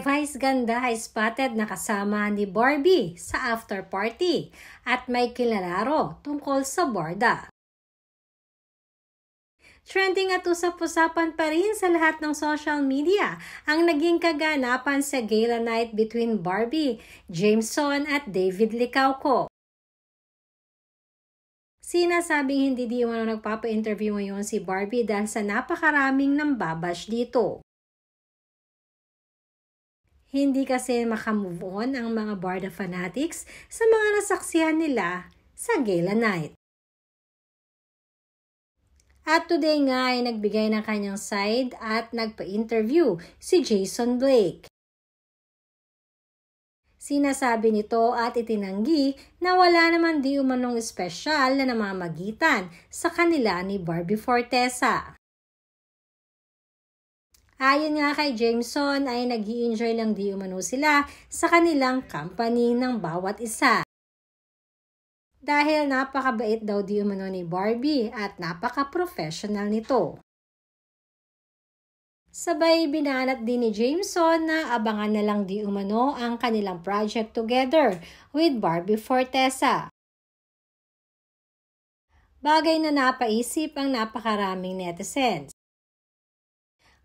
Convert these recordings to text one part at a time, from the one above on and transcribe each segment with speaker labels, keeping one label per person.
Speaker 1: Vice ganda ay spotted na kasama ni Barbie sa after party at may kilalaro tungkol sa borda. Trending at usap-usapan pa rin sa lahat ng social media ang naging kaganapan sa gala night between Barbie, Jameson at David Licauco. Sinasabing hindi di umano nagpapa-interview ngayon si Barbie dahil sa napakaraming nambabash dito. Hindi kasi makamove on ang mga Barda fanatics sa mga nasaksihan nila sa gala night. At today nga ay nagbigay ng kanyang side at nagpa-interview si Jason Blake. Sinasabi nito at itinanggi na wala naman di umanong espesyal na namamagitan sa kanila ni Barbie Fortesa. Ayon nga kay Jameson ay nag-i-enjoy lang di umano sila sa kanilang company ng bawat isa. Dahil napakabait daw di umano ni Barbie at napaka-professional nito. Sabay binanat din ni Jameson na abangan na lang di umano ang kanilang project together with Barbie Fortesa. Bagay na napaisip ang napakaraming netizens.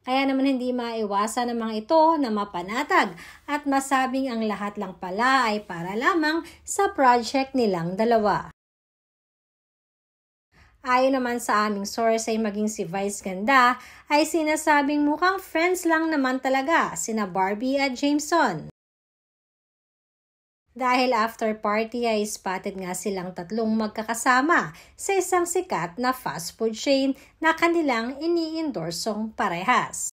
Speaker 1: Kaya naman hindi maiwasan ng mga ito na mapanatag at masabing ang lahat lang pala ay para lamang sa project nilang dalawa. Ayon naman sa aming source ay maging si Vice ganda ay sinasabing mukhang friends lang naman talaga sina Barbie at Jameson. Dahil after party ay spotted nga silang tatlong magkakasama sa isang sikat na fast food chain na kanilang ini-endorsong parehas.